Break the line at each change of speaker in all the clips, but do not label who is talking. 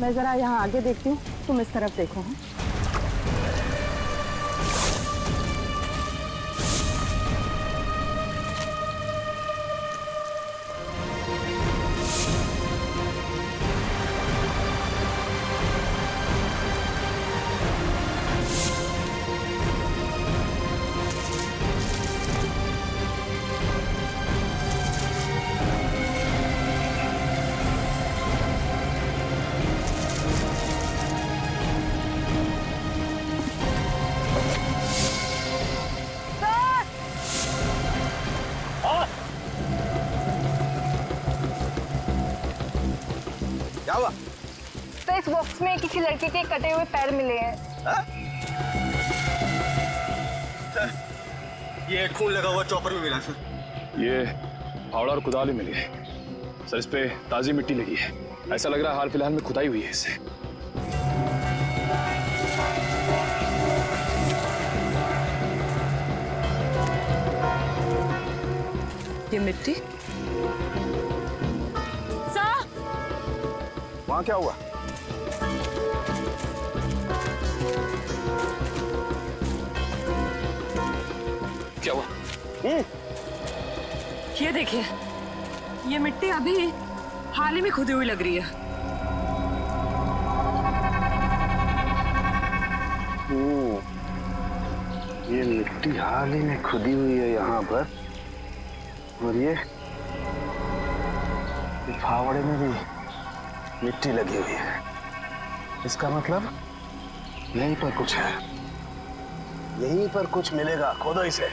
मैं जरा यहाँ आगे देखती हूँ, तुम इस तरफ देखो। हाँ?
क्या हुआ?
सर, इस बॉक्स में किसी लड़के के कटे हुए पैर मिले हैं।
ये खून लगा हुआ चॉपर भी मिला सर।
ये फावड़ा और कुदाल भी मिली है सर। इस पे ताजी मिट्टी लगी है। ऐसा लग रहा है हाल फिलहाल में खुदाई हुई है इससे।
ये मिट्टी
वहां क्या हुआ?
क्या हुआ?
ये देखिए, ये मिट्टी अभी हाल ही में खुदी हुई लग रही है।
ये मिट्टी हाल ही में खुदी हुई है यहाँ पर, और ये फावड़े में भी मिट्टी लगी हुई है। इसका मतलब यहीं पर कुछ है, यहीं पर कुछ मिलेगा। खोदो इसे।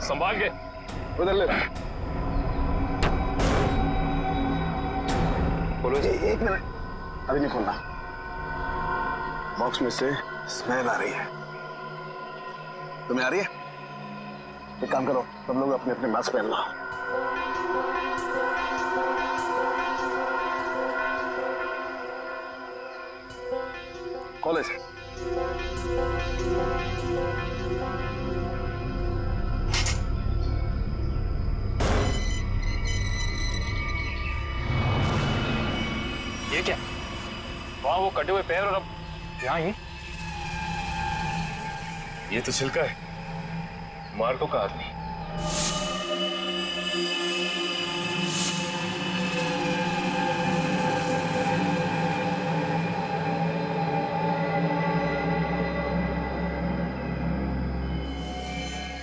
संभाल के उधर ले। बोलो।
एक मिनट, अभी नहीं खोलना। बॉक्स में से स्मेल आ रही है। तुम्हें आ रही है? एक काम करो, सब लोग अपने अपने मास्क पहन लो। कॉलेज
ये क्या? वहां वो कटे हुए पैर और अब यहाँ ही। ये तो छिलका है मार्को का आदमी।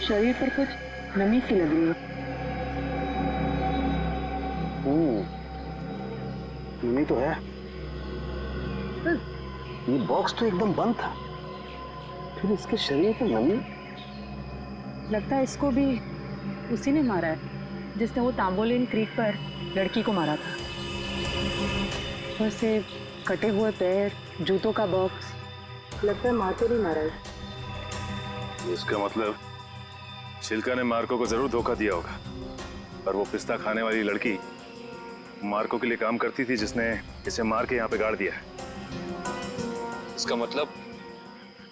शरीर पर कुछ नमी सी लग रही है।
नमी तो है। ये बॉक्स तो एकदम बंद था, फिर इसके शरीर पर नमी।
लगता है इसको भी उसी ने मारा है जिसने वो तांबोलिन क्रीक पर लड़की को मारा था। वैसे कटे हुए पैर, जूतों का बॉक्स, लगता है मार्को ने मारा है।
इसका मतलब छिलका ने मार्को को जरूर धोखा दिया होगा, पर वो पिस्ता खाने वाली लड़की मार्को के लिए काम करती थी जिसने इसे मार के यहाँ पे गाड़ दिया है।
इसका मतलब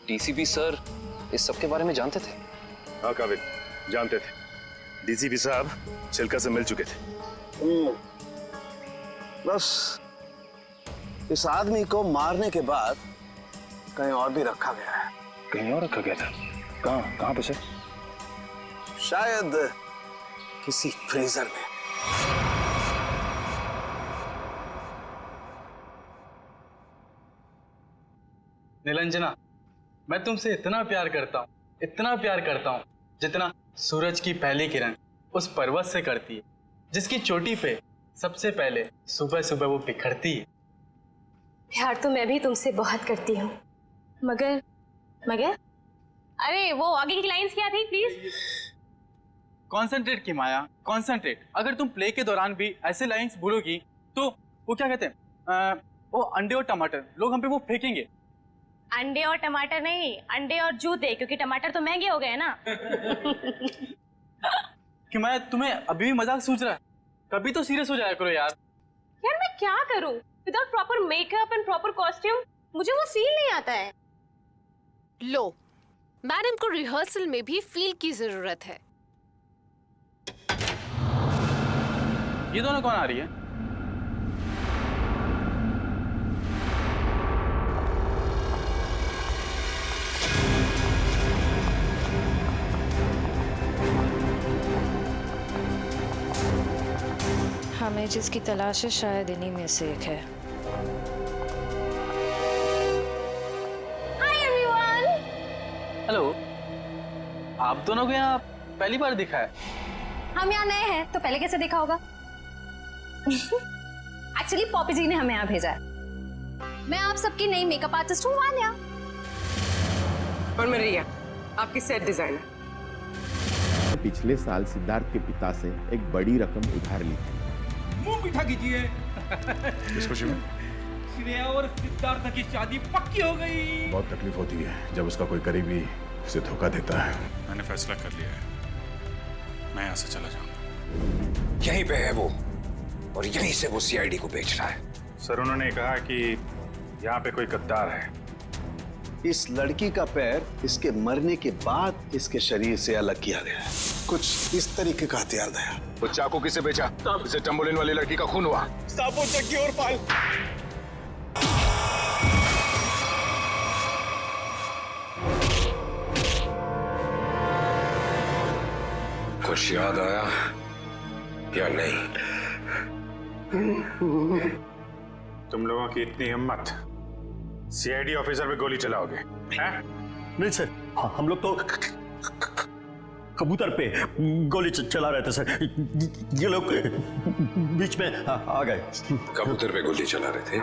डीसीपी सर इस सब के बारे में जानते थे?
हाँ काबिल, जानते थे। डीसीपी साहब छिलका से मिल चुके थे।
बस इस आदमी को मारने के बाद कहीं और भी रखा गया है।
कहीं और रखा गया था? कहाँ कहाँ पे सर?
शायद किसी फ्रीजर में।
निरंजना, मैं तुमसे इतना प्यार करता हूँ, इतना प्यार करता हूँ, जितना सूरज की पहली किरण उस पर्वत से करती है, जिसकी चोटी पे सबसे पहले सुबह सुबह वो बिखरती है।
प्यार तो मैं भी तुमसे बहुत करती हूँ, मगर अरे वो आगे की लाइंस क्या थी प्लीज?
कॉन्सेंट्रेट की माया, कॉन्सेंट्रेट। अगर तुम प्ले के दौरान भी ऐसे लाइंस बोलोगी तो वो क्या कहते हैं, वो अंडे और टमाटर लोग हम पे वो फेंकेंगे।
अंडे और टमाटर नहीं, अंडे और जूते, क्योंकि टमाटर तो महंगे हो गए ना।
कि मैं तुम्हें अभी भी मजाक सूझ रहा है, कभी तो सीरियस हो जाया करो यार।
यार मैं क्या करूं without proper makeup and proper costume, मुझे वो फील नहीं आता है।
लो, मैडम को रिहर्सल में भी फील की जरूरत है।
ये दोनों कौन आ रही है?
हमें जिसकी तलाश है शायद इन्हीं में से एक है।
Hi everyone.
हेलो, आप दोनों को यहाँ पहली बार दिखा है?
हम यहाँ नए हैं तो पहले कैसे देखा होगा? एक्चुअली पॉपी जी ने हमें यहाँ भेजा है। मैं आप सबकी नई मेकअप आर्टिस्ट हूँ वान्या।
और मैं रिया, आपकी सेट डिजाइनर।
पिछले साल सिद्धार्थ के पिता से एक बड़ी रकम उधार ली थी।
मुंह मीठा कीजिए।
इस खुशी में
श्रेया और सिद्धार्थ की शादी पक्की हो गई।
बहुत तकलीफ होती है जब उसका कोई करीबी उसे धोखा देता है। मैंने फैसला कर लिया है, मैं यहाँ से चला जाऊंगा।
यहीं पे है वो, और यहीं से वो सीआईडी को बेच रहा है।
सर, उन्होंने कहा कि यहाँ पे कोई गद्दार है।
इस लड़की का पैर इसके मरने के बाद इसके शरीर से अलग किया गया है। कुछ इस तरीके का हथियार था।
वो चाकू किसे बेचा? इसे टम्बोलिन वाली लड़की का खून हुआ।
साबुन चक्की और पाल।
कुछ याद आया या नहीं?
तुम लोगों की इतनी हिम्मत, सीआईडी ऑफिसर पे गोली चलाओगे? हैं?
नहीं सर, हम लोग तो कबूतर पे गोली चला रहे थे सर। ये लोग बीच में आ गए।
कबूतर पे गोली चला रहे थे?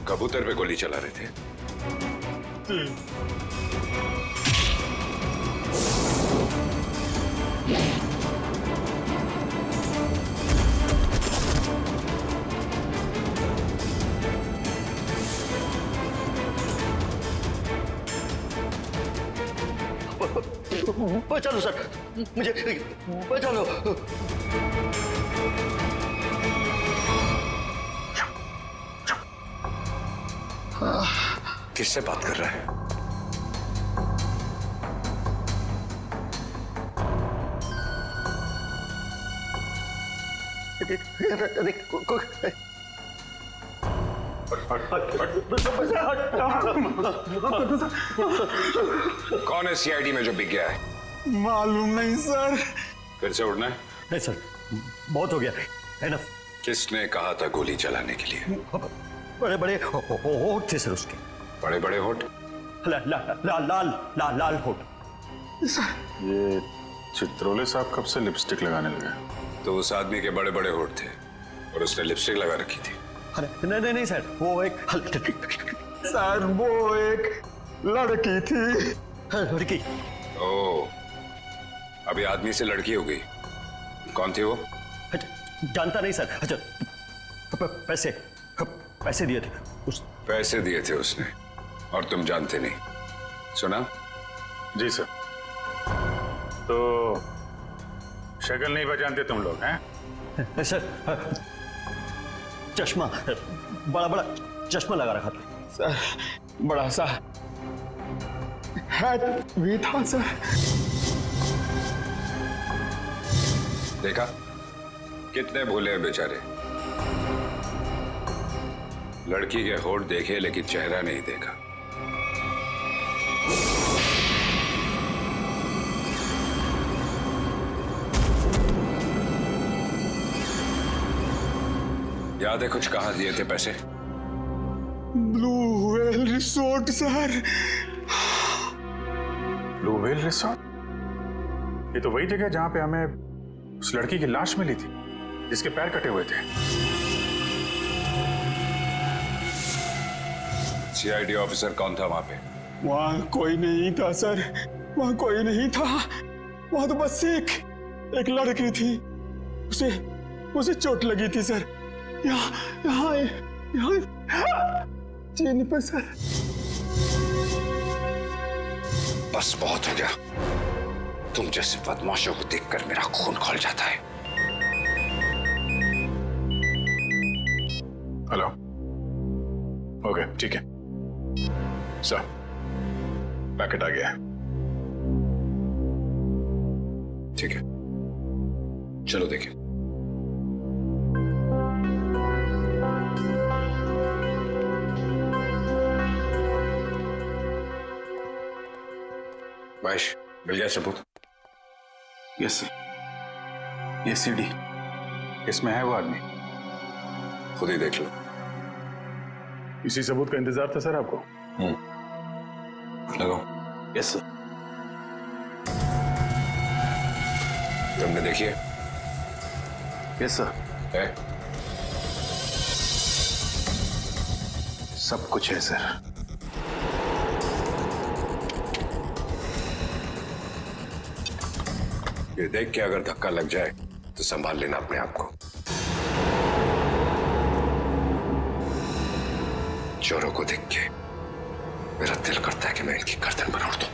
कबूतर पे गोली चला रहे थे?
पहचानो सर, मुझे पहचानो।
किससे बात कर रहा है? कौन है सीआईडी में जो बिक गया है?
मालूम नहीं सर।
फिर से उड़ना है?
नहीं सर, बहुत हो गया, एनफ।
किसने कहा था गोली चलाने के लिए?
बड़े बड़े होठ थे सर उसके।
बड़े बड़े होठ?
लाल होठ।
ये चित्रोले साहब कब से लिपस्टिक लगाने लगे?
तो उस आदमी के बड़े बड़े होठ थे और उसने लिपस्टिक लगा रखी थी।
अरे नहीं सर, वो एक
सर वो एक लड़की थी।
लड़की?
ओह, अभी आदमी से लड़की हो गई। कौन थी वो?
जानता नहीं सर। अच्छा, पैसे दिए थे उस।
पैसे दिए थे उसने और तुम जानते नहीं? सुना?
जी सर। तो शक्ल नहीं पहचानते तुम लोग हैं?
सर, चश्मा, बड़ा चश्मा लगा रखा था
सर। बड़ा सा हैट भी था सर।
देखा कितने भोले हैं बेचारे। लड़की के होठ देखे लेकिन चेहरा नहीं देखा। याद है कुछ कहाँ दिए थे पैसे?
Blue whale resort sir.
Blue whale resort? ये तो वही जगह जहां पे हमें उस लड़की की लाश मिली थी जिसके पैर कटे हुए थे।
सीआईडी ऑफिसर कौन था वहां पे?
वहां कोई नहीं था सर, वहां कोई नहीं था। वहां तो बस एक लड़की थी, उसे चोट लगी थी सर, यहाँ चीन पे सर।
बस बहुत हो गया, तुम जैसे बदमाशों को देखकर मेरा खून खौल जाता है।
हेलो, ओके ठीक है सर, पैकेट आ गया है।
ठीक है, चलो देखें। महेश, मिल गया सबूत?
यस सर, ये सीडी, इसमें है वो आदमी।
खुद ही देख लो।
इसी सबूत का इंतजार था सर आपको?
लगाओ।
Yes sir.
तुमने देखी है?
Yes sir.
है?
सब कुछ है सर।
ये देख के अगर धक्का लग जाए तो संभाल लेना अपने आप को। चोरों को देख के मेरा दिल करता है कि मैं इनकी गर्दन पर उड़ दूं।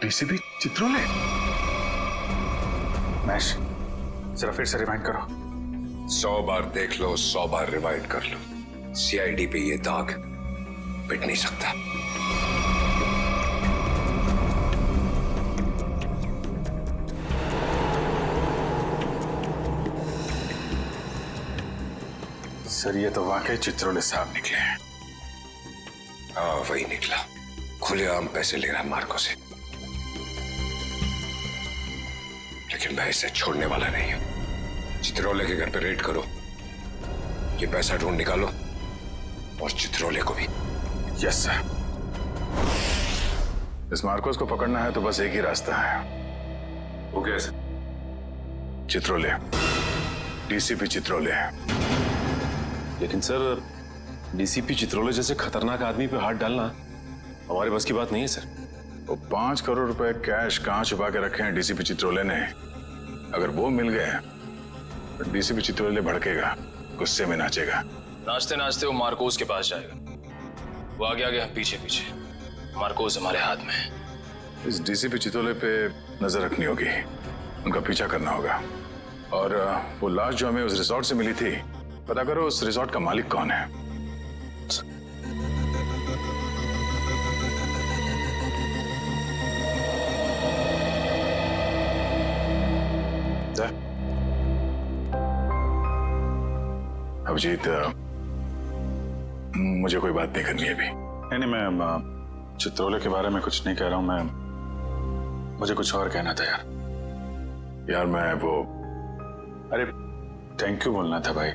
डीसीपी चित्रोले? मैश, जरा फिर से रिवाइंड करो।
100 बार देख लो, 100 बार रिवाइंड कर लो, सीआईडी पे ये दाग मिट नहीं सकता।
सर ये तो वाकई चित्रोले साहब निकले हैं।
हाँ वही निकला, खुलेआम पैसे ले रहा है मार्को से। लेकिन मैं इसे छोड़ने वाला नहीं हूं। चित्रोले के घर पे रेड करो, ये पैसा ढूंढ निकालो और चित्रोले को भी।
Yes sir. इस मार्कोस को पकड़ना है तो बस एक ही रास्ता है।
वो कैसे?
चित्रोले, डीसीपी चित्रोले।
लेकिन सर, डीसीपी चित्रोले जैसे खतरनाक आदमी पे हाथ डालना हमारे बस की बात नहीं है सर।
वो 5 करोड़ रुपए कैश कहां छुपा के रखे हैं डीसीपी चित्रोले ने? अगर वो मिल गए तो डीसीपी चित्रोले भड़केगा, गुस्से में नाचेगा।
नाचते नाचते वो मार्कोस के पास जाएगा। वो आगे आगे, पीछे पीछे। मार्कोस हमारे हाथ में है।
इस डीसीपी चित्रोले पे नजर रखनी होगी, उनका पीछा करना होगा। और वो लाश जो हमें उस रिसोर्ट से मिली थी, पता करो उस रिसोर्ट का मालिक कौन है। अभिजीत, मुझे कोई बात नहीं करनी है अभी। नहीं, मैं चित्रोले के बारे में कुछ नहीं कह रहा हूं। मुझे कुछ और कहना था यार। मैं वो, अरे थैंक यू बोलना था भाई।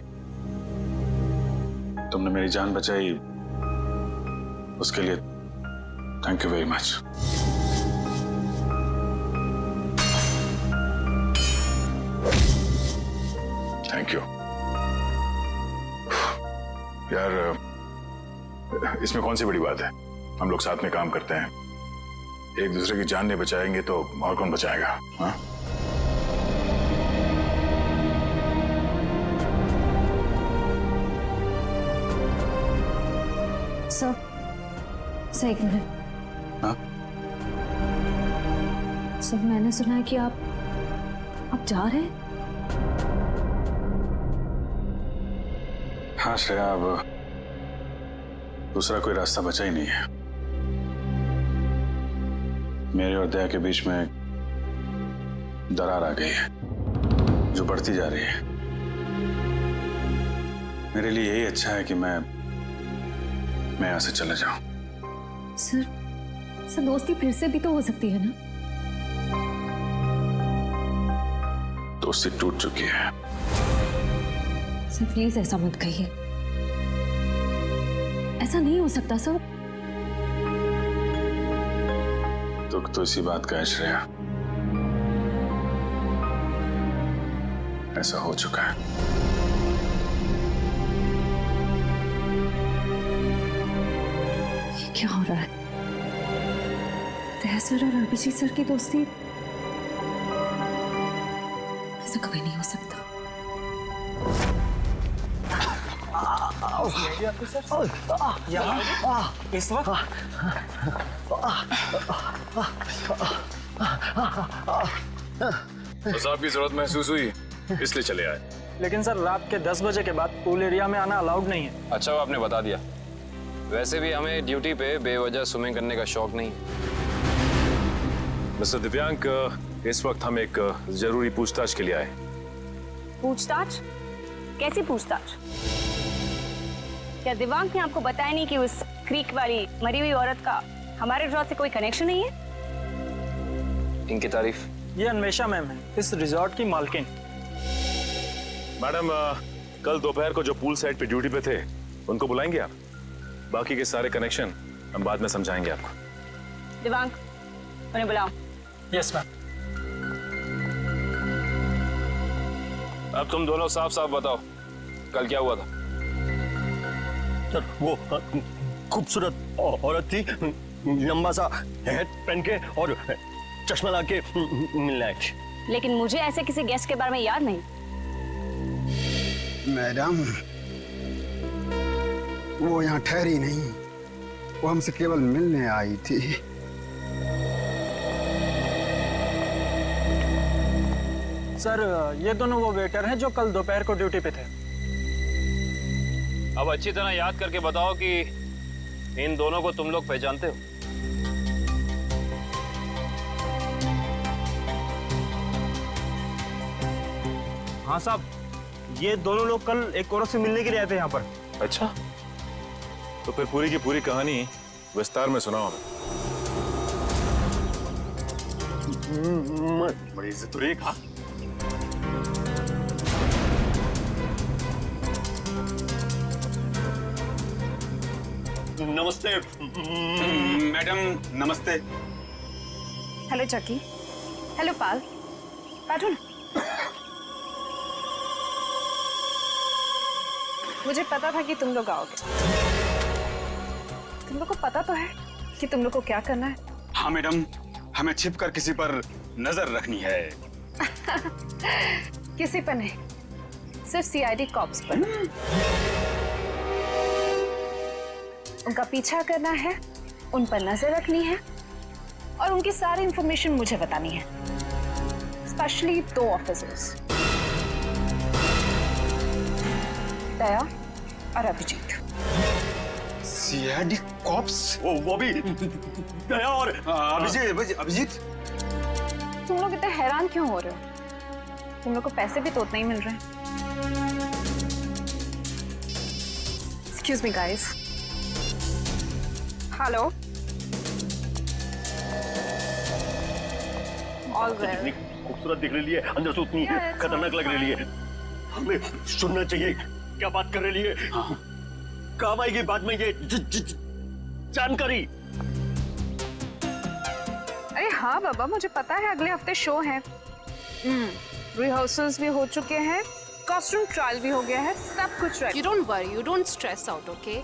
तुमने मेरी जान बचाई, उसके लिए thank you very much. Thank you यार, इसमें कौन सी बड़ी बात है? हम लोग साथ में काम करते हैं, एक दूसरे की जान नहीं बचाएंगे तो और कौन बचाएगा? हाँ?
सर एक मिनट।
हाँ?
सर मैंने सुना है कि आप जा रहे हैं।
हाँ श्रेया, अब दूसरा कोई रास्ता बचा ही नहीं है। मेरे और दया के बीच में दरार आ गई है जो बढ़ती जा रही है। मेरे लिए यही अच्छा है कि मैं यहाँ से चले जाऊं।
सर दोस्ती फिर से भी तो हो सकती है ना?
दोस्ती टूट चुकी है।
सर प्लीज ऐसा मत कहिए, ऐसा नहीं हो सकता सर।
दुख तो इसी बात का है श्रेया, ऐसा हो चुका है।
ये क्या हो रहा है? सर और अभिजीत सर की दोस्ती, ऐसा कभी नहीं हो सकता।
इस वक्त
तो साहब की जरूरत महसूस हुई इसलिए चले आए।
लेकिन सर रात के 10 बजे के बाद पूल एरिया में आना अलाउड नहीं है।
अच्छा वो आपने बता दिया। वैसे भी हमें ड्यूटी पे बेवजह स्विमिंग करने का शौक नहीं।
मिस्टर दिव्यांक, इस वक्त हम एक जरूरी पूछताछ के लिए आए।
पूछताछ? कैसी पूछताछ? क्या दिव्यांक ने आपको बताया नहीं कि उस क्रीक वाली मरी हुई औरत का हमारे रिजॉर्ट से कोई कनेक्शन नहीं है?
इनकी तारीफ?
ये अन्वेषा मैम है, इस रिजॉर्ट की मालकिन।
मैडम, कल दोपहर को जो पूल साइड पे ड्यूटी पे थे उनको बुलाएंगे आप? बाकी के सारे कनेक्शन हम बाद में समझाएंगे आपको।
दिव्यांक, उन्हें बुलाओ।
Yes ma'am.
अब तुम दोनों साफ साफ बताओ कल क्या हुआ था?
सर वो खूबसूरत औरत थी, लंबा सा हेड पहन के और चश्मा ला के मिलने आई थी।
लेकिन मुझे ऐसे किसी गेस्ट के बारे में याद नहीं।
मैडम, वो यहाँ ठहरी नहीं, वो हमसे केवल मिलने आई थी।
सर ये दोनों वो वेटर हैं जो कल दोपहर को ड्यूटी पे थे।
अब अच्छी तरह याद करके बताओ कि इन दोनों को तुम लोग पहचानते हो?
हाँ साहब, ये दोनों लोग कल एक औरत से मिलने के लिए आए थे यहाँ पर।
अच्छा, तो फिर पूरी की पूरी कहानी विस्तार में सुनाओ हमें।
बड़ी इज्जत हो रही है। नमस्ते मैडम। नमस्ते।
हेलो चक्की। हेलो पाल। बैठो ना। मुझे पता था कि तुम लोग आओगे। तुम लोग को पता तो है कि तुम लोग को क्या करना है?
हाँ मैडम, हमें छिपकर किसी पर नजर रखनी है।
किसी पर नहीं, सिर्फ सीआईडी कॉप्स पर। उनका पीछा करना है, उन पर नजर रखनी है और उनकी सारी इंफॉर्मेशन मुझे बतानी है। स्पेशली 2 ऑफिसर्स, दया और अभिजीत।
CID cops? वो भी दया और अभिजीत?
तुम लोग इतने हैरान क्यों हो रहे हो? तुम लोग को पैसे भी तो उतना ही मिल रहे हैं। Excuse me guys. हेलो।
जितनी खूबसूरत दिख रही है अंदर से उतनी खतरनाक लग रही है। हमें सुनना चाहिए क्या बात कर रही है। काम आएगी बाद में ये जानकारी।
अरे हाँ बाबा, मुझे पता है अगले हफ्ते शो है। रिहर्सल्स भी हो चुके हैं, कॉस्ट्यूम ट्रायल भी हो गया है, सब कुछ ready.
You don't worry, you don't stress out, okay?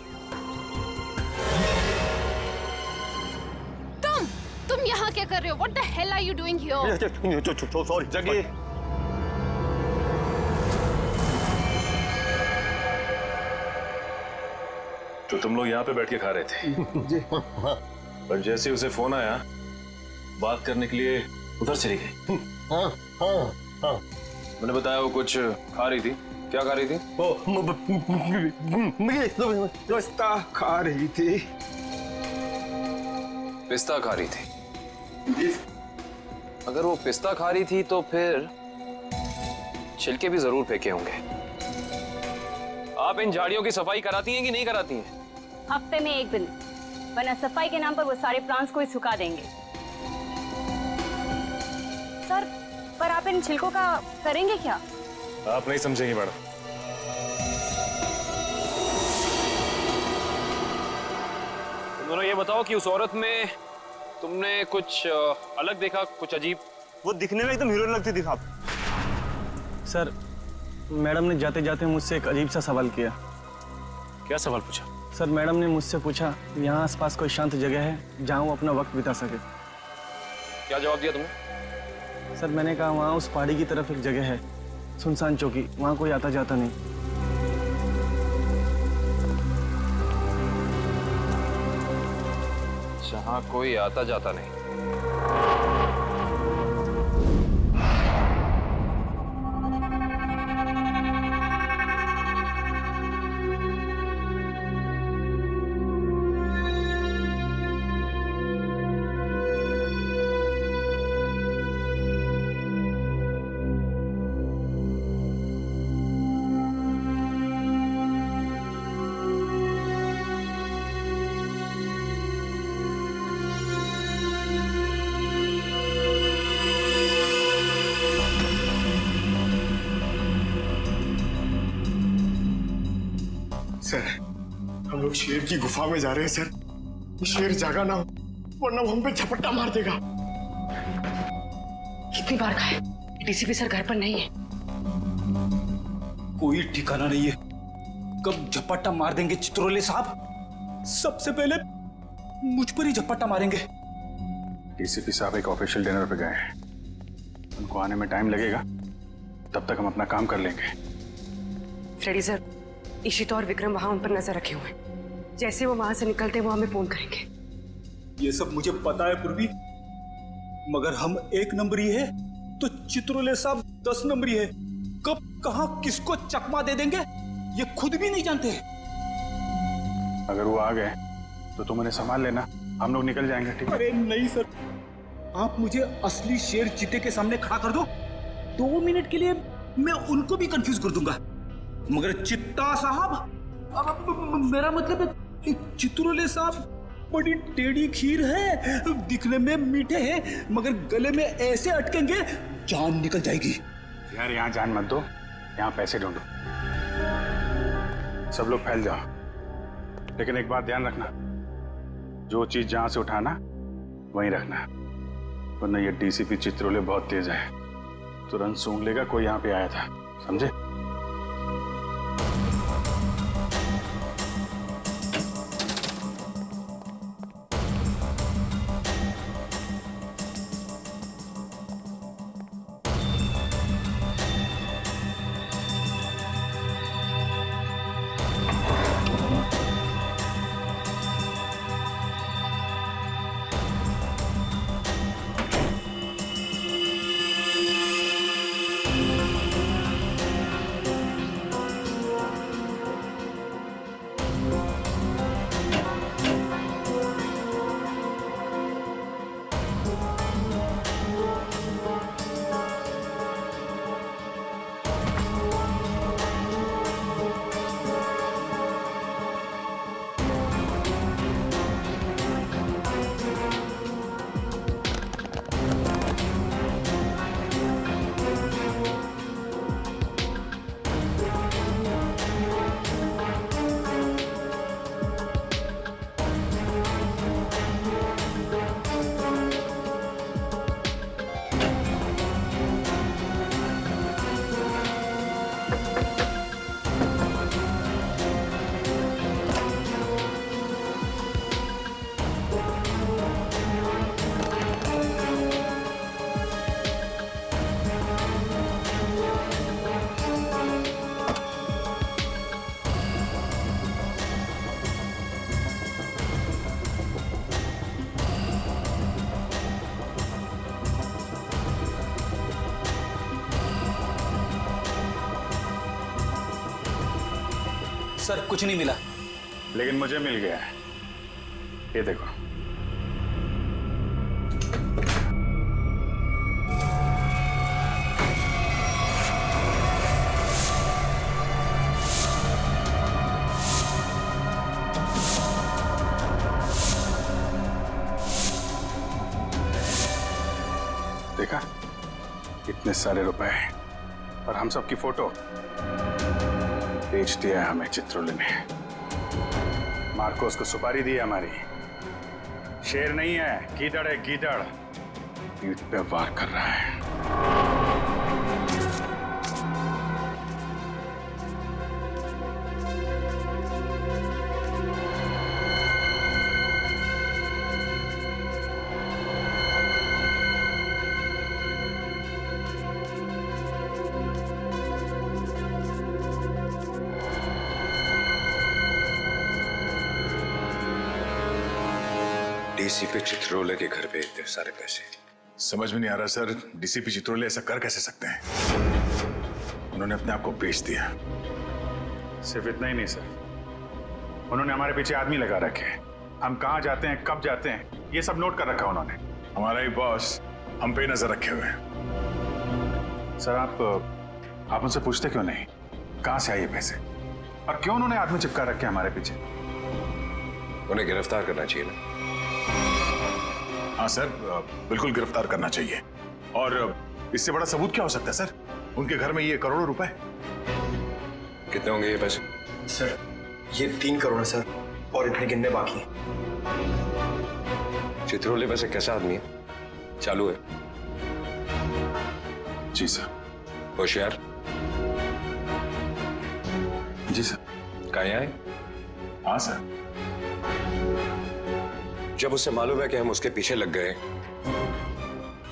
तुम यहाँ क्या कर रहे हो? What the hell are you doing here?
Sorry जगी।
तो तुम लोग यहाँ पे बैठ के खा रहे थे?
जी।
पर जैसे उसे फोन आया बात करने के लिए उधर चली गई।
हाँ हाँ हाँ।
मैंने बताया वो कुछ खा रही थी। क्या खा रही थी?
पिस्ता खा रही थी।
पिस्ता खा रही थी? अगर वो पिस्ता खा रही थी तो फिर छिलके भी जरूर फेंके होंगे। आप इन झाड़ियों की सफाई कराती हैं कि नहीं कराती हैं?
हफ्ते में एक दिन, वरना सफाई के नाम पर वो सारे प्लांट्स को ही सुखा देंगे। सर, पर आप इन छिलकों का करेंगे क्या?
आप नहीं समझेंगी मैडम।
तुम दोनों ये बताओ कि उस औरत में तुमने कुछ अलग देखा, कुछ अजीब?
वो दिखने में एकदम हीरोइन लगती थी साहब।
सर, मैडम ने जाते जाते मुझसे एक अजीब सा सवाल किया।
क्या सवाल पूछा?
सर, मैडम ने मुझसे पूछा यहाँ आसपास कोई शांत जगह है जहाँ वो अपना वक्त बिता सके।
क्या जवाब दिया तुमने?
सर, मैंने कहा वहाँ उस पहाड़ी की तरफ एक जगह है, सुनसान चौकी, वहाँ कोई आता जाता नहीं।
जहाँ कोई आता जाता नहीं।
सर, हम लोग शेर की गुफा में जा रहे हैं सर। ये शेर जागा ना हो, वरना वो हम पे झपट्टा मार देगा।
कितनी बार कहा है, डीसीपी सर घर पर नहीं है।
कोई ठिकाना नहीं है, कब झपट्टा मार देंगे चित्रोले साहब। सबसे पहले मुझ पर ही झपट्टा मारेंगे।
डीसीपी साहब एक ऑफिशियल डिनर पे गए हैं, उनको आने में टाइम लगेगा, तब तक हम अपना काम कर लेंगे।
फ्रेडी सर, इशिता और विक्रम वहां उन पर नजर रखे हुए हैं। जैसे वो वहां से निकलते वो हमें फोन करेंगे।
ये सब मुझे पता है पूर्वी, मगर हम 1 नंबरी है तो चित्रोले साहब 10 नंबरी है। कब कहां किसको चकमा दे देंगे ये खुद भी नहीं जानते।
अगर वो आ गए तो तुम उन्हें संभाल लेना, हम लोग निकल जाएंगे। ठीक है?
अरे नहीं सर, आप मुझे असली शेर चीते के सामने खड़ा कर दो, 2 मिनट के लिए मैं उनको भी कंफ्यूज कर दूंगा। मगर चित्ता साहब, अब मेरा मतलब है चित्रोले साहब बड़ी टेढ़ी खीर है, दिखने में मीठे हैं मगर गले में ऐसे अटकेंगे जान निकल जाएगी।
यार यहाँ जान मत दो, यहाँ पैसे ढूंढो। सब लोग फैल जाओ, लेकिन एक बात ध्यान रखना, जो चीज जहां से उठाना वहीं रखना, वरना ये डीसीपी चित्रोले बहुत तेज है, तुरंत सूंघ लेगा कोई यहाँ पे आया था, समझे?
सर कुछ नहीं मिला।
लेकिन मुझे मिल गया है, ये देखो। सारे रुपए और हम सब की फोटो बेच दिया है हमें चित्रोले ने। मार्कोस को सुपारी दी है हमारी। शेर नहीं है, गीदड़ है, गीदड़। पीठ पे वार कर रहा है।
डीसीपी चित्रोले के घर पे इतने सारे पैसे।
समझ में नहीं आ रहा सर, डीसीपी चित्रोले ऐसा कर कैसे सकते हैं? उन्होंने अपने आप को बेच दिया। सिर्फ इतना ही नहीं सर, उन्होंने हमारे पीछे आदमी लगा रखे हैं। हम कहाँ जाते हैं, कब जाते हैं, ये सब नोट कर रखा उन्होंने। हमारा ही बॉस हम पे नजर रखे हुए हैं। सर आप उनसे पूछते क्यों नहीं कहाँ से आए ये पैसे, और क्यों उन्होंने आदमी चिपका रखे हमारे पीछे?
उन्हें गिरफ्तार करना चाहिए ना।
हाँ सर, बिल्कुल गिरफ्तार करना चाहिए। और इससे बड़ा सबूत क्या हो सकता है सर? उनके घर में ये करोड़ों रुपए।
कितने होंगे ये पैसे?
सर ये 3 करोड़ है सर, और इतने गिनने बाकी हैं।
चित्रोले वैसे कैसा आदमी है? चालू है?
जी सर।
होशियार?
जी सर।
कहाँ आए?
हाँ सर।
जब उसे मालूम है कि हम उसके पीछे लग गए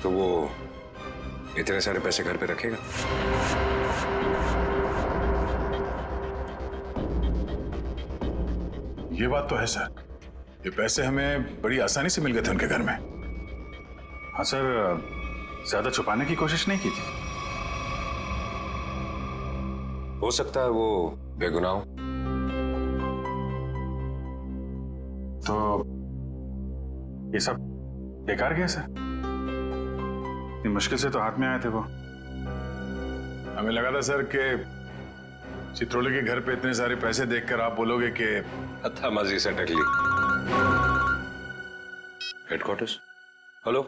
तो वो इतने सारे पैसे घर पे रखेगा?
ये बात तो है सर, ये पैसे हमें बड़ी आसानी से मिल गए थे उनके घर में। हाँ सर, ज्यादा छुपाने की कोशिश नहीं की थी।
हो सकता है वो बेगुनाह हो।
तो ये सब बेकार गया सर? इतनी मुश्किल से तो हाथ में आए थे वो। हमें लगा था सर कि चित्रोले के घर पे इतने सारे पैसे देखकर आप बोलोगे कि
हत्थामाजी से टकली। हेडक्वार्टर्स। हेलो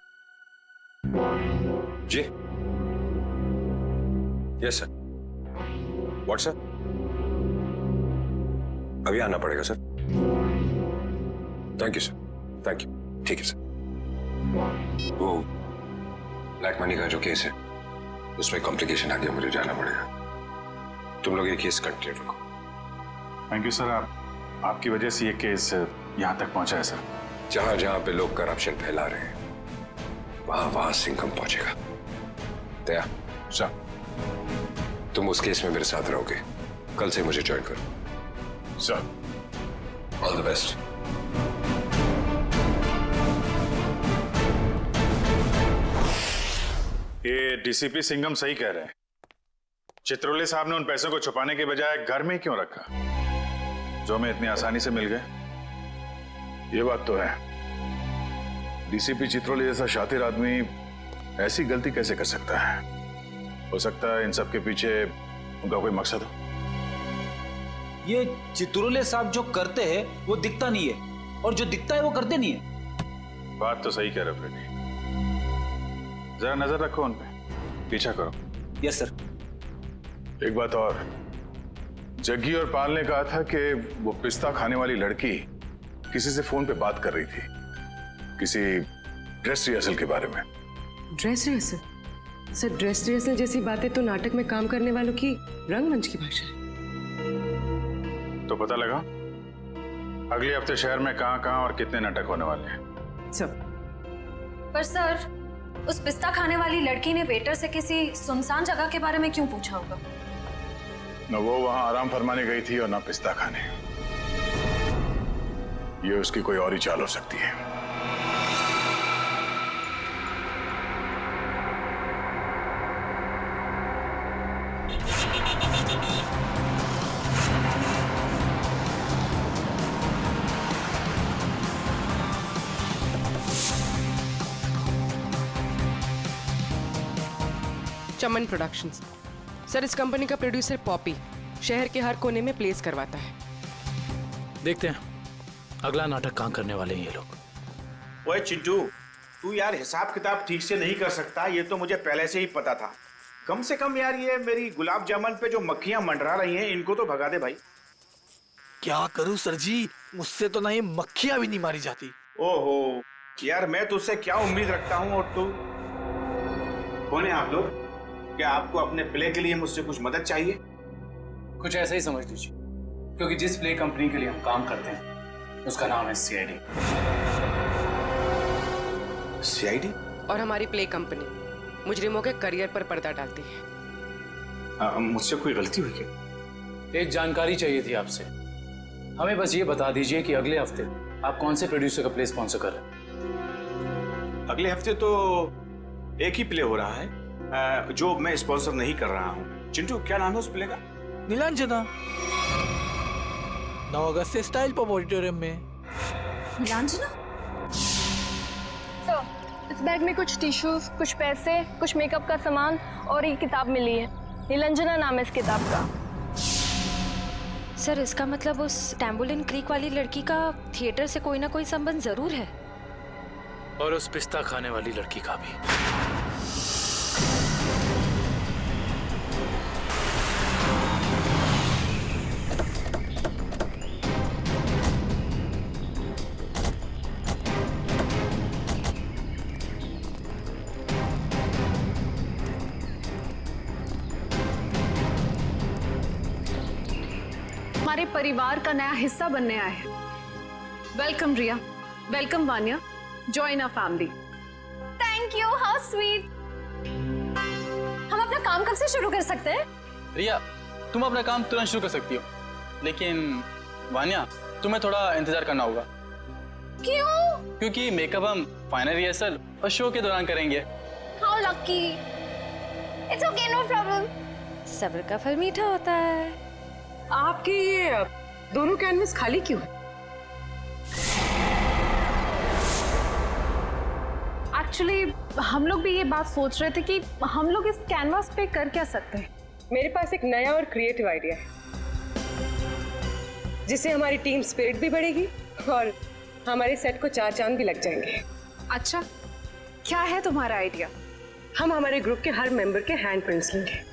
जी। Yes sir. What sir? अभी आना पड़ेगा sir. Thank you sir, thank you. ठीक है सर। वो ब्लैक मनी का जो केस है उसमें कॉम्प्लिकेशन आ गया, मुझे जाना पड़ेगा। तुम लोग ये केस कंटिन्यू रखो।
थैंक यू सर, आपकी वजह से ये केस यहाँ तक पहुंचा है सर।
जहां जहां पे लोग करप्शन फैला रहे हैं वहां वहां सिंघम पहुंचेगा। दया
सर,
तुम उस केस में मेरे साथ रहोगे। कल से मुझे ज्वाइन करो
सर।
All the best.
ये डीसीपी सिंघम सही कह रहे हैं। चित्रोले साहब ने उन पैसों को छुपाने के बजाय घर में ही क्यों रखा, जो हमें इतनी आसानी से मिल गए? ये बात तो है, डीसीपी चित्रोले जैसा शातिर आदमी ऐसी गलती कैसे कर सकता है? हो सकता है इन सब के पीछे उनका कोई मकसद हो।
ये चित्रोले साहब जो करते हैं वो दिखता नहीं है, और जो दिखता है वो करते नहीं है।
बात तो सही कह रहे फ्रेडी, जरा नजर रखो उन पे, पीछा करो।
Yes sir.
एक बात और, जग्गी और पाल ने कहा था कि वो पिस्ता खाने वाली लड़की किसी से फोन पे बात कर रही थी, किसी ड्रेस रिहर्सल के बारे में।
Dress rehearsal? Sir dress rehearsal जैसी बातें तो नाटक में काम करने वालों की रंगमंच की भाषा है।
तो पता लगा अगले हफ्ते शहर में कहां और कितने नाटक होने वाले हैं?
सब।
पर सर उस पिस्ता खाने वाली लड़की ने वेटर से किसी सुनसान जगह के बारे में क्यों पूछा होगा?
न वो वहां आराम फरमाने गई थी और न पिस्ता खाने। ये उसकी कोई और ही चाल हो सकती है।
चमन प्रोडक्शंस। सर इस कंपनी का प्रोड्यूसर पॉपी शहर के हर कोने में प्लेस करवाता है।
देखते हैं अगला नाटक कहाँ करने वाले हैं ये लोग।
ओए चिंटू, तू यार हिसाब किताब ठीक से नहीं कर सकता, ये तो मुझे पहले से ही पता था।
कम से कम यार ये मेरी गुलाब जामुन पे जो मक्खियां मंडरा रही हैं इनको तो भगा दे भाई।
क्या करूं सर जी, मुझसे तो नहीं मक्खियां भी नहीं मारी जाती।
ओहो यार, मैं तुझसे क्या उम्मीद रखता हूँ, और तू कौन है आप लोग? क्या आपको अपने प्ले के लिए मुझसे कुछ मदद चाहिए?
कुछ ऐसा ही समझ लीजिए, क्योंकि जिस प्ले कंपनी के लिए हम काम करते हैं उसका नाम है CID।
CID?
और हमारी प्ले कंपनी मुजरिमों के करियर पर पर्दा डालती है।
मुझसे कोई गलती हुई क्या?
एक जानकारी चाहिए थी आपसे। हमें बस ये बता दीजिए कि अगले हफ्ते आप कौन से प्रोड्यूसर का प्ले स्पॉन्सर कर रहे हैं?
अगले हफ्ते तो एक ही प्ले हो रहा है जो मैं स्पॉन्सर नहीं कर रहा हूँ। चिंटू, क्या नाम है उस प्ले का?
नीलांजना। 9 अगस्त से स्टाइल पब ऑडिटोरियम में।
नीलांजना?
सर, इस बैग में कुछ टिश्यूज, कुछ पैसे, कुछ मेकअप का सामान और एक किताब मिली है। नीलांजना नाम है इस किताब का।
सर, इसका मतलब उस टैम्बोलिन क्रीक वाली लड़की का थिएटर से कोई ना कोई संबंध जरूर है।
और उस पिस्ता खाने वाली लड़की का भी।
हमारे परिवार का नया हिस्सा बनने आए हैं। Welcome Riya, welcome Vanya, join our family.
Thank you, how sweet. हम अपना काम कब से शुरू कर सकते हैं?
रिया, तुम अपना काम तुरंत शुरू कर सकती हो, लेकिन वान्या तुम्हें थोड़ा इंतजार करना होगा।
क्यों?
क्योंकि मेकअप हम फाइनल रिहर्सल और शो के दौरान करेंगे।
How lucky. It's okay, no problem. सब्र का फल मीठा होता है।
आपके ये दोनों कैनवस खाली क्यों है?
एक्चुअली हम लोग भी ये बात सोच रहे थे कि हम लोग इस कैनवास पे कर क्या सकते हैं।
मेरे पास एक नया और क्रिएटिव आइडिया है, जिससे हमारी टीम स्पिरिट भी बढ़ेगी और हमारे सेट को 4 चांद भी लग जाएंगे।
अच्छा, क्या है तुम्हारा आइडिया?
हम हमारे ग्रुप के हर मेंबर के हैंड प्रिंट्स लेंगे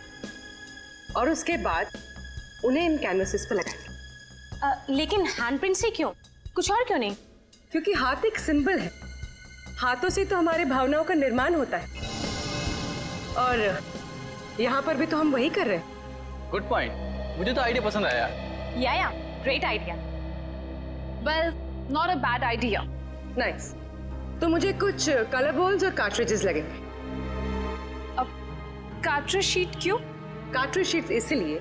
और उसके बाद उन्हें इन कैनवसेस पर लगाएंगे।
लेकिन हैंडप्रिंट्स ही क्यों? कुछ और क्यों नहीं?
क्योंकि हाथ एक सिंबल है। हाथों से तो हमारे भावनाओं का निर्माण होता है, और यहाँ पर भी तो हम वही कर रहे हैं।
गुड पॉइंट, मुझे तो आइडिया पसंद आया।
या great idea.
Well, not a bad idea.
Nice. तो मुझे कुछ कलर बॉल्स और कार्ट्रिजेस लगेंगे।
अब कार्ट्रिज शीट क्यों?
कार्ट्रिज शीट्स इसलिए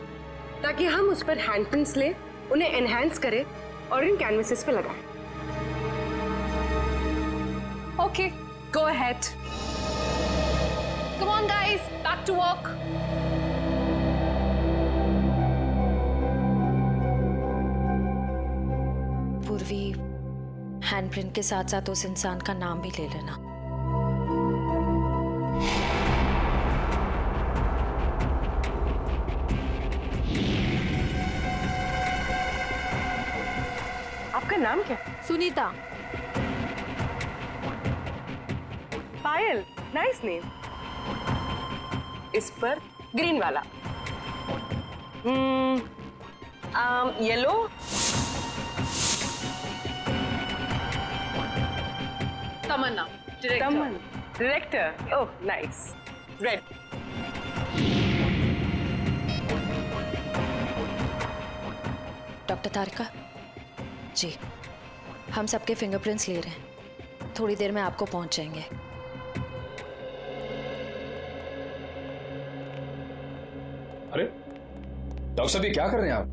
ताकि हम उस पर हैंडप्रिंट्स लें, उन्हें एनहांस करें और इन कैनवसेस पे लगाएं।
Okay, go ahead. Come on guys, back to work.
Purvi, handprint के साथ साथ उस इंसान का नाम भी ले लेना।
आपका नाम क्या?
सुनीता।
Payal, nice name. इस पर ग्रीन वाला। Yellow.
Tamanna,
director. Oh nice. Red.
Doctor Tarika ji, हम सबके फिंगरप्रिंट्स ले रहे हैं। थोड़ी देर में आपको पहुंच जाएंगे।
अरे डॉक्टर साहब, ये क्या कर रहे हैं आप?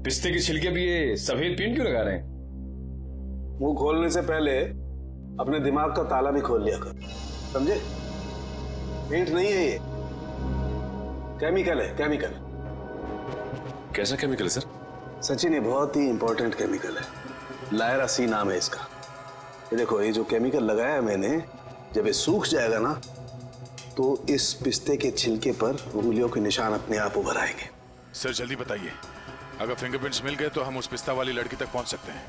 पिस्ते के छिलके भी ये सफेद पेंट क्यों लगा रहे हैं?
मुंह खोलने से पहले अपने दिमाग का ताला भी खोल लिया कर, समझे? पेंट नहीं है ये, केमिकल है, केमिकल।
कैसा केमिकल है सर?
सचिन, ये बहुत ही इंपॉर्टेंट केमिकल है। लायरा सी नाम है इसका। ये देखो, ये जो केमिकल लगाया है मैंने, जब ये सूख जाएगा ना तो इस पिस्ते के छिलके पर उंगलियों के निशान अपने आप उभर आएंगे।
सर जल्दी बताइए, अगर फिंगरप्रिंट्स मिल गए तो हम उस पिस्ता वाली लड़की तक पहुंच सकते हैं।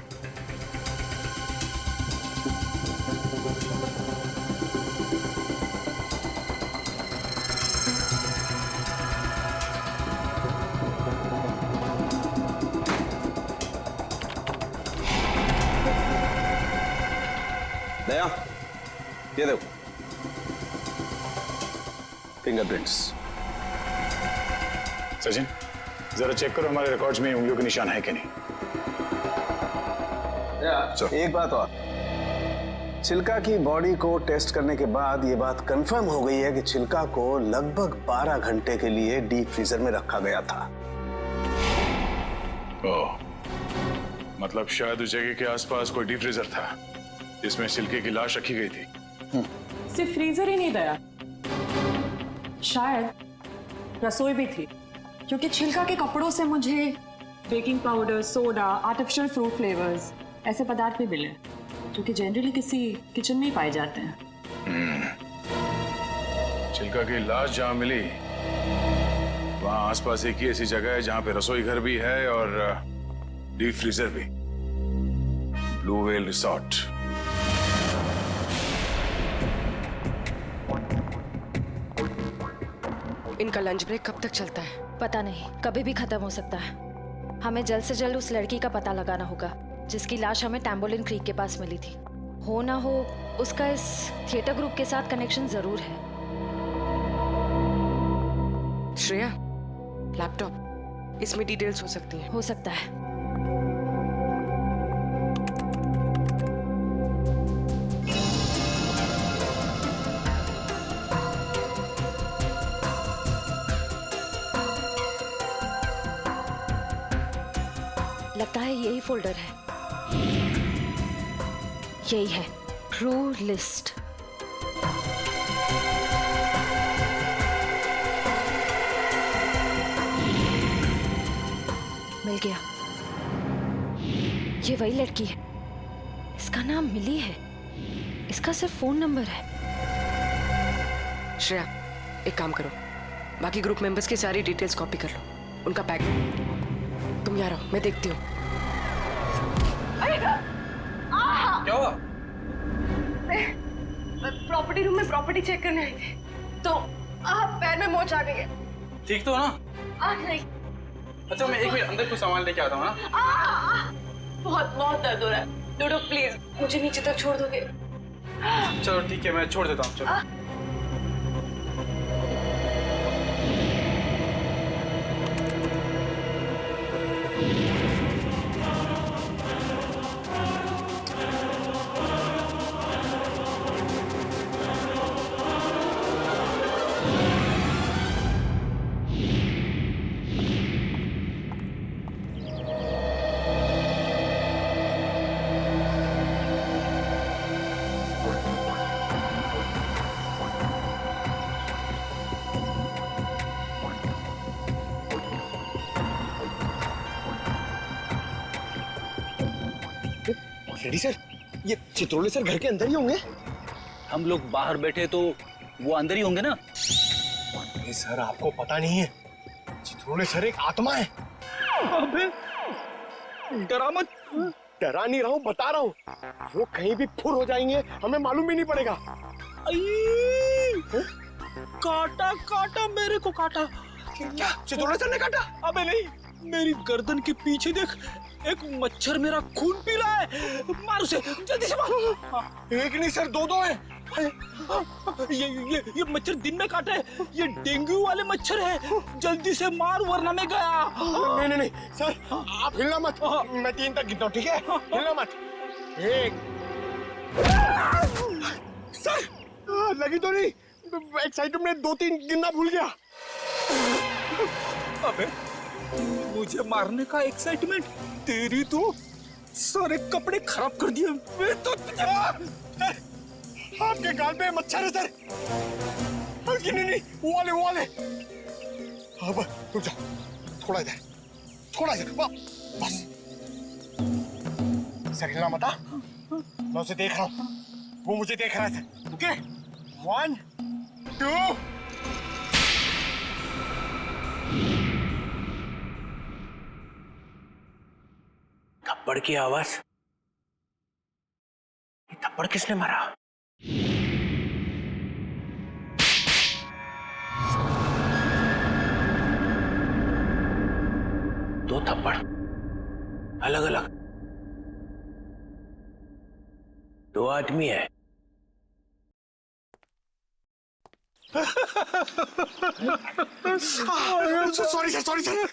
ये देखो फिंगरप्रिंट्स।
सचिन जरा चेक करो हमारे रिकॉर्ड्स में उंगलियों के निशान है कि नहीं।
एक बात और, चिल्का की बॉडी को टेस्ट करने के बाद ये बात कंफर्म हो गई है कि चिल्का को लगभग 12 घंटे के लिए डीप फ्रीजर में रखा गया था।
ओह, मतलब शायद उस जगह के आसपास कोई डीप फ्रीजर था जिसमें चिल्के की लाश रखी गई थी।
सिर्फ फ्रीजर ही नहीं दया, शायद रसोई भी थी, क्योंकि छिलका के कपड़ों से मुझे baking powder, soda, artificial fruit flavours ऐसे पदार्थ भी मिले जो कि जनरली किसी किचन में ही पाए जाते हैं।
चिल्का की लाश जहां मिली वहां आसपास एक ही ऐसी जगह है जहां पे रसोई घर भी है और डीप फ्रीजर भी, ब्लू व्हेल रिसोर्ट।
इनका लंच ब्रेक कब तक चलता है?
पता नहीं, कभी भी खत्म हो सकता है। हमें जल्द से जल्द उस लड़की का पता लगाना होगा जिसकी लाश हमें टैम्बोलिन क्रीक के पास मिली थी। हो ना हो उसका इस थिएटर ग्रुप के साथ कनेक्शन जरूर है।
श्रेया, लैपटॉप, इसमें डिटेल्स हो सकती हैं।
हो सकता है। लगता है यही फोल्डर है। यही है, ट्रू लिस्ट। मिल गया। ये वही लड़की है। इसका नाम मिली है। इसका सिर्फ फोन नंबर है।
श्रेया, एक काम करो, बाकी ग्रुप मेंबर्स की सारी डिटेल्स कॉपी कर लो, उनका पैक। तुम यहाँ रहो, मैं देखती हूँ।
क्या हुआ?
प्रॉपर्टी रूम में प्रॉपर्टी चेक करने आई थी, तो पैर में मोच आ गई है।
ठीक तो हो ना?
नहीं।
अच्छा, मैं एक मिनट अंदर कुछ सामान लेके आता हूँ ना।
बहुत बहुत दर्द हो रहा है। डोडो प्लीज मुझे नीचे तक छोड़ दोगे?
चलो ठीक है, मैं छोड़ देता हूँ। चलो।
रेडी सर, ये चित्रोले सर घर के अंदर ही होंगे?
हम लोग बाहर बैठे तो वो अंदर ही होंगे ना।
ये सर आपको पता नहीं है, चित्रोले सर एक आत्मा है।
अबे डरा मत।
डरा नहीं रहा हूँ, बता रहा हूँ। वो कहीं भी फुर हो जाएंगे, हमें मालूम भी नहीं पड़ेगा।
काटा काटा, मेरे को काटा।
क्या चित्रोले सर ने काटा?
अबे नहीं, मेरी गर्दन के पीछे देख, एक मच्छर मेरा खून पी रहा है। मार उसे, जल्दी से मार।
एक नहीं सर, दो दो हैं।
ये मच्छर दिन में काटे, ये डेंगू वाले मच्छर है। जल्दी से मार वरना मैं गया।
नहीं नहीं नहीं सर, आप हिलना मत। मैं 3 तक गिनता हूँ, ठीक है? हिलना मत। 1 सर, लगी तो नहीं? एक्साइटमेंट में 2-3 गिनना भूल गया।
अबे मुझे मारने का एक्साइटमेंट, तेरी तो सारे कपड़े खराब कर दिए। मैं तो
आपके गाल पे मच्छर है सर। नहीं, वो वाले। अब रुक जाओ, थोड़ा इधर, बस। सर हिलना मत। मैं उसे देख रहा हूँ, वो मुझे देख रहा था। ओके, 1 2
थप्पड़ की आवाज। ये थप्पड़ किसने मारा? दो थप्पड़ अलग अलग, 2 आदमी है। Sorry sir, sorry sir.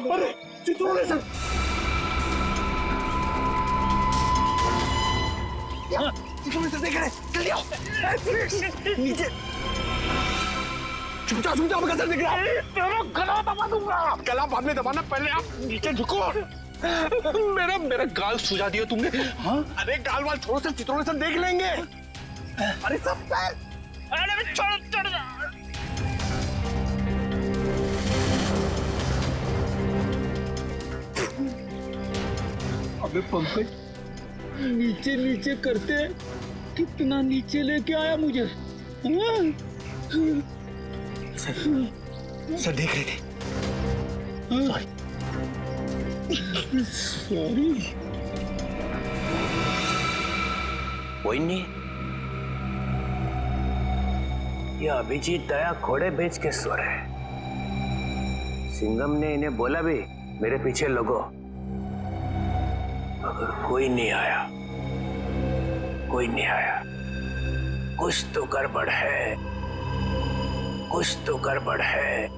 अरे चित्रोले सर, चित्रोले सर देख रहे, जल्दी आओ नीचे। चुपचाप चुपचाप कैसे दिख रहा है? तेरा गला दबा दूंगा। गला बाद में दबाना, पहले आप नीचे झुको। मेरा गाल सुझा दिया तुमने। हाँ? अरे गाल वाल छोड़ो सर, चित्रोले सर देख लेंगे। अरे सब अरे चढ़ जा।
अबे पंकज, नीचे नीचे करते कितना नीचे लेके आया मुझे। हाँ?
सर देख रहे थे। Sorry
sorry.
कोई नहीं, ये अभिजीत दया घोड़े बेच के सो रहे। सिंघम ने इन्हें बोला भी मेरे पीछे लगो, मगर कोई नहीं आया, कोई नहीं आया। कुछ तो गड़बड़ है, कुछ तो गड़बड़ है।